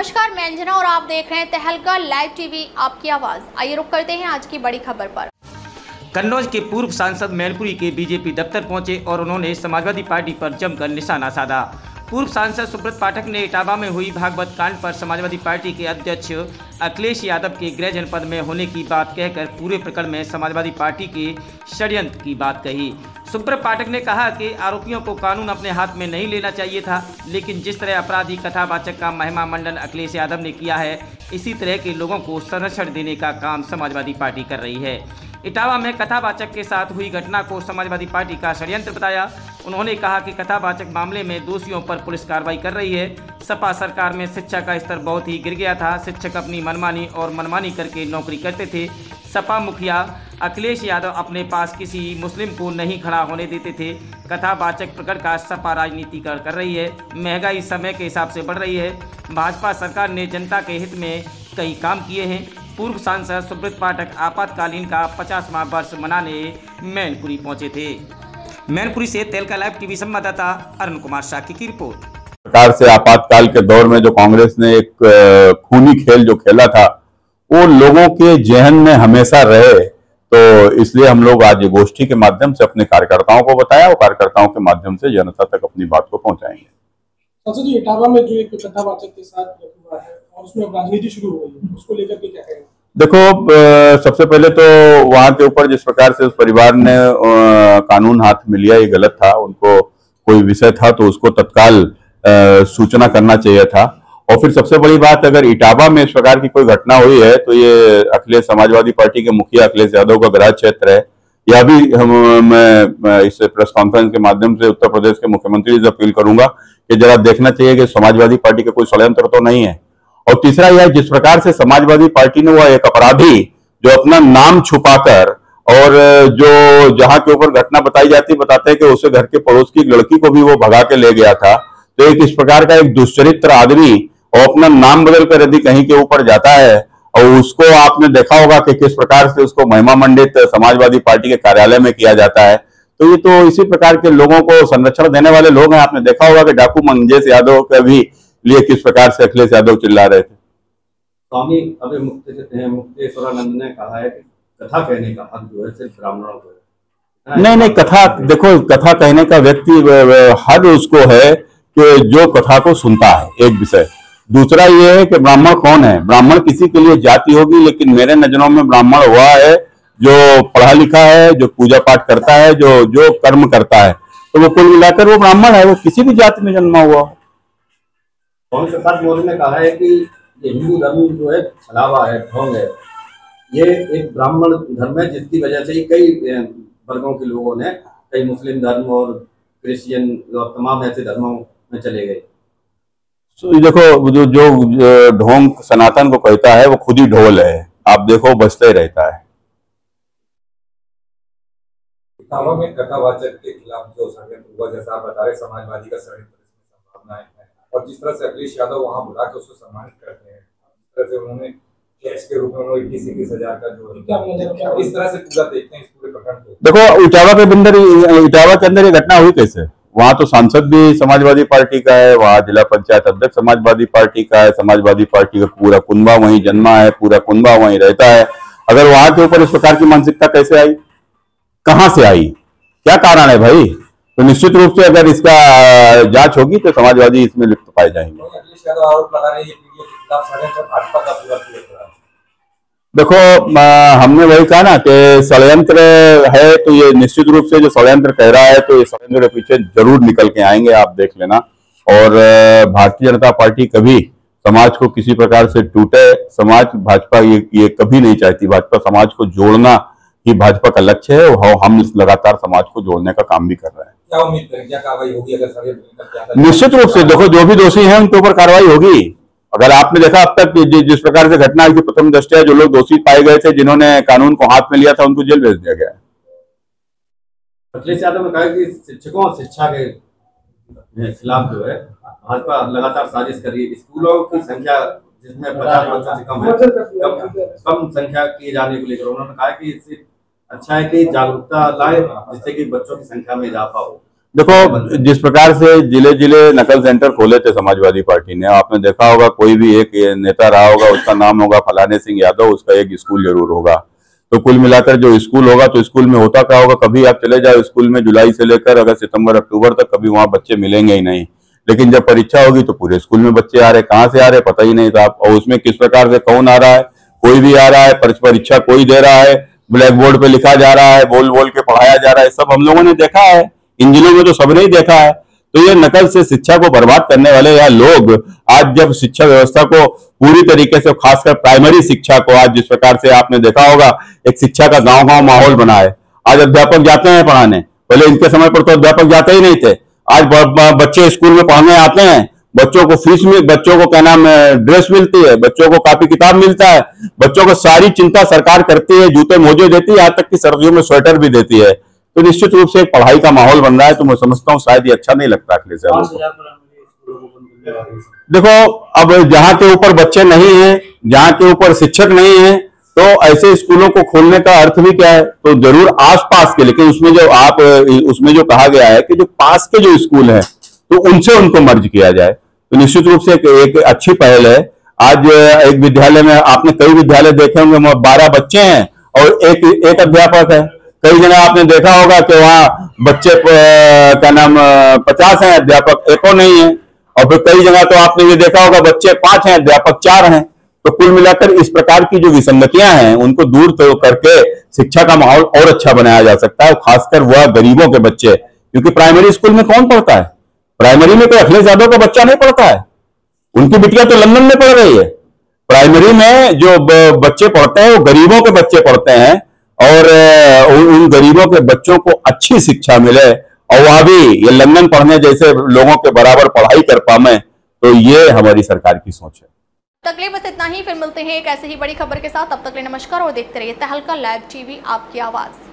नमस्कार, मैं अंजना और आप देख रहे हैं तहलका लाइव टीवी, आपकी आवाज। आइए रुक करते हैं आज की बड़ी खबर पर। कन्नौज के पूर्व सांसद मैनपुरी के बीजेपी दफ्तर पहुंचे और उन्होंने समाजवादी पार्टी पर जमकर निशाना साधा। पूर्व सांसद सुब्रत पाठक ने इटावा में हुई भागवत कांड पर समाजवादी पार्टी के अध्यक्ष अखिलेश यादव के गृह जनपद में होने की बात कहकर पूरे प्रकरण में समाजवादी पार्टी के षड्यंत्र की बात कही। सुब्रत पाठक ने कहा कि आरोपियों को कानून अपने हाथ में नहीं लेना चाहिए था, लेकिन जिस तरह अपराधी कथावाचक का महिमा मंडन अखिलेश यादव ने किया है, इसी तरह के लोगों को संरक्षण देने का काम समाजवादी पार्टी कर रही है। इटावा में कथावाचक के साथ हुई घटना को समाजवादी पार्टी का षड्यंत्र बताया। उन्होंने कहा कि कथावाचक मामले में दोषियों पर पुलिस कार्रवाई कर रही है। सपा सरकार में शिक्षा का स्तर बहुत ही गिर गया था। शिक्षक अपनी मनमानी करके नौकरी करते थे। सपा मुखिया अखिलेश यादव अपने पास किसी मुस्लिम को नहीं खड़ा होने देते थे। कथावाचक प्रकरण का सपा राजनीतिकरण कर रही है। महंगाई समय के हिसाब से बढ़ रही है। भाजपा सरकार ने जनता के हित में कई काम किए हैं। पूर्व सांसद सुब्रत पाठक आपातकालीन का 50वां वर्ष मनाने मैनपुरी पहुंचे थे। मैनपुरी से तहलका लाइव टीवी संवाददाता अरुण कुमार शाक्य की रिपोर्ट। सरकार से आपातकाल के दौर में जो कांग्रेस ने एक खूनी खेल जो खेला था, वो लोगों के जहन में हमेशा रहे, तो इसलिए हम लोग आज गोष्ठी के माध्यम से अपने कार्यकर्ताओं को बताया और कार्यकर्ताओं के माध्यम से जनता तक अपनी बात को पहुंचाएंगे। सबसे जो इटावा में जो एक कथावाचक के साथ हुआ है और उसमें राजनीति शुरू हो गई है, उसको लेकर के क्या कहेंगे? देखो, सबसे पहले तो वहां के ऊपर जिस प्रकार से उस परिवार ने कानून हाथ में लिया, ये गलत था। उनको कोई विषय था तो उसको तत्काल सूचना करना चाहिए था। और फिर सबसे बड़ी बात, अगर इटावा में इस प्रकार की कोई घटना हुई है तो ये अखिलेश समाजवादी पार्टी के मुखिया अखिलेश यादव का गृह क्षेत्र है। यह भी मैं इस प्रेस कॉन्फ्रेंस के माध्यम से उत्तर प्रदेश के मुख्यमंत्री से अपील करूंगा कि जरा देखना चाहिए कि समाजवादी पार्टी का कोई षड्यंत्र तो नहीं है। और तीसरा यह, जिस प्रकार से समाजवादी पार्टी ने, वह एक अपराधी जो अपना नाम छुपाकर और जो जहां के ऊपर घटना बताई जाती, बताते हैं कि उसे घर के पड़ोस की लड़की को भी वो भगा के ले गया था। तो एक इस प्रकार का एक दुष्चरित्र आदमी और अपना नाम बदल कर यदि कहीं के ऊपर जाता है, और उसको आपने देखा होगा कि किस प्रकार से उसको महिमा मंडित समाजवादी पार्टी के कार्यालय में किया जाता है, तो ये तो इसी प्रकार के लोगों को संरक्षण देने वाले लोग हैं। आपने देखा होगा कि डाकू मंगेश यादव के भी लिए किस प्रकार से अखिलेश यादव चिल्ला रहे थे। स्वामी अभी मुक्तेश्वरानंद ने कहा है कि कथा कहने का हक जो है सिर्फ ब्राह्मणों को है। नहीं, कथा, देखो, कथा कहने का व्यक्ति हर उसको है कि जो कथा को सुनता है, एक विषय। दूसरा ये है कि ब्राह्मण कौन है। ब्राह्मण किसी के लिए जाति होगी, लेकिन मेरे नजरों में ब्राह्मण हुआ है जो पढ़ा लिखा है, जो पूजा पाठ करता है, जो कर्म करता है, तो वो कुल मिलाकर वो ब्राह्मण है। वो किसी भी जाति में जन्मा हुआ। स्वामी प्रसाद मौर्य ने कहा है कि ये हिंदू धर्म जो है छलावा है, ढोंग है। ये एक ब्राह्मण धर्म है जिसकी वजह से ही कई वर्गों के लोगों ने, कई मुस्लिम धर्म और क्रिश्चियन और तमाम ऐसे धर्मों में चले गए। देखो, जो ढोंग सनातन को कहता है, वो खुद ही ढोल है। आप देखो, बजते ही रहता है। इटावा में कथावाचक के खिलाफ जो षड्यंत्र हुआ, जैसा आप बता रहे, समाजवादी का षड्यंत्र, इसमें संभावनाएं हैं। और जिस तरह से अखिलेश यादव वहां बुला के उसको सम्मानित करते हैं, जिस तरह से उन्होंने कैश के रूप में 21,000 का जो इस तरह से पूरा देखते हैं इस पूरे प्रकरण को। देखो, इटावा के अंदर ये घटना हुई कैसे? वहां तो सांसद भी समाजवादी पार्टी का है, वहां जिला पंचायत अध्यक्ष समाजवादी पार्टी का है, समाजवादी पार्टी का पूरा कुनबा वहीं जन्मा है, पूरा कुनबा वहीं रहता है। अगर वहां के ऊपर इस प्रकार की मानसिकता कैसे आई, कहां से आई, क्या कारण है भाई? तो निश्चित रूप से अगर इसका जांच होगी तो समाजवादी इसमें लिप्त पाए जाएंगे। अखिलेश यादव आरोप लगा रहे हैं भाजपा का पूरा देखो, हमने वही कहा ना कि षड्यंत्र है, तो ये निश्चित रूप से जो षड्यंत्र कह रहा है, तो ये षड्यंत्र के पीछे जरूर निकल के आएंगे, आप देख लेना। और भारतीय जनता पार्टी कभी समाज को किसी प्रकार से टूटे, भाजपा ये कभी नहीं चाहती। भाजपा समाज को जोड़ना ही भाजपा का लक्ष्य है, और हम लगातार समाज को जोड़ने का काम भी कर रहे हैं। क्या उम्मीद करें, क्या कार्रवाई होगी अगर षड्यंत्र? निश्चित रूप से देखो, जो भी दोषी हैं उनके ऊपर कार्रवाई होगी। अगर आपने देखा अब तक जिस प्रकार से घटना की प्रथम दृष्टया जो लोग दोषी पाए गए थे, जिन्होंने कानून को हाथ में लिया था, उनको जेल भेज दिया गया। अखिलेश यादव ने कहा कि शिक्षकों और शिक्षा के खिलाफ जो है भाजपा लगातार साजिश कर रही है। स्कूलों की संख्या जिसमें 50 बच्चों से कम है, कम संख्या किए जाने को लेकर उन्होंने कहा कि इससे अच्छा है कि जागरूकता लाए, जिससे कि बच्चों की संख्या में इजाफा हो। देखो, जिस प्रकार से जिले जिले नकल सेंटर खोले थे समाजवादी पार्टी ने, आपने देखा होगा कोई भी एक नेता रहा होगा, उसका नाम होगा फलाने सिंह यादव, उसका एक स्कूल जरूर होगा। तो कुल मिलाकर जो स्कूल होगा, तो स्कूल में होता क्या होगा, कभी आप चले जाओ स्कूल में जुलाई से लेकर अगर सितंबर अक्टूबर तक कभी वहां बच्चे मिलेंगे ही नहीं। लेकिन जब परीक्षा होगी तो पूरे स्कूल में बच्चे आ रहे, कहाँ से आ रहे पता ही नहीं था। और उसमें किस प्रकार से कौन आ रहा है, कोई भी आ रहा है, परीक्षा कोई दे रहा है, ब्लैक बोर्ड पे लिखा जा रहा है, बोल बोल के पढ़ाया जा रहा है, सब हम लोगों ने देखा है। इन जिलों में तो सबने ही देखा है। तो ये नकल से शिक्षा को बर्बाद करने वाले यह लोग आज जब शिक्षा व्यवस्था को पूरी तरीके से, खासकर प्राइमरी शिक्षा को, आज जिस प्रकार से आपने देखा होगा एक शिक्षा का गांव गांव माहौल बना है। आज अध्यापक जाते हैं पढ़ाने, पहले इनके समय पर तो अध्यापक जाते ही नहीं थे। आज बच्चे स्कूल में पढ़ने आते हैं, बच्चों को फीस में, बच्चों को क्या नाम ड्रेस मिलती है, बच्चों को कॉपी किताब मिलता है, बच्चों को सारी चिंता सरकार करती है, जूते मोजे देती है, यहाँ तक कि सर्दियों में स्वेटर भी देती है। तो निश्चित रूप से एक पढ़ाई का माहौल बन रहा है। तो मैं समझता हूँ शायद ये अच्छा नहीं लगता अखिलेश यादव को। देखो, अब जहाँ के ऊपर बच्चे नहीं हैं, जहाँ के ऊपर शिक्षक नहीं है, तो ऐसे स्कूलों को खोलने का अर्थ भी क्या है, तो जरूर आसपास के, लेकिन उसमें जो कहा गया है कि जो पास के जो स्कूल हैं तो उनसे उनको मर्ज किया जाए। तो निश्चित रूप से एक अच्छी पहल है। आज एक विद्यालय में आपने कई विद्यालय देखे होंगे, 12 बच्चे हैं और एक अध्यापक है। कई जगह आपने देखा होगा कि वहाँ बच्चे क्या नाम 50 हैं, अध्यापक एको नहीं है। और फिर कई जगह तो आपने ये देखा होगा बच्चे 5 हैं, अध्यापक 4 हैं। तो कुल मिलाकर इस प्रकार की जो विसंगतियां हैं उनको दूर तो करके शिक्षा का माहौल और अच्छा बनाया जा सकता है, खासकर वह गरीबों के बच्चे। क्योंकि प्राइमरी स्कूल में कौन पढ़ता है? प्राइमरी में तो अखिलेश यादव का बच्चा नहीं पढ़ता है, उनकी बिटिया तो लंदन में पढ़ रही है। प्राइमरी में जो बच्चे पढ़ते हैं वो गरीबों के बच्चे पढ़ते हैं, और उन गरीबों के बच्चों को अच्छी शिक्षा मिले और वह भी ये लंदन पढ़ने जैसे लोगों के बराबर पढ़ाई कर पाए। तो ये हमारी सरकार की सोच है। तकलीफ बस इतना ही, फिर मिलते हैं एक ऐसे ही बड़ी खबर के साथ। तब तक के लिए नमस्कार और देखते रहिए तहलका लाइव टीवी, आपकी आवाज।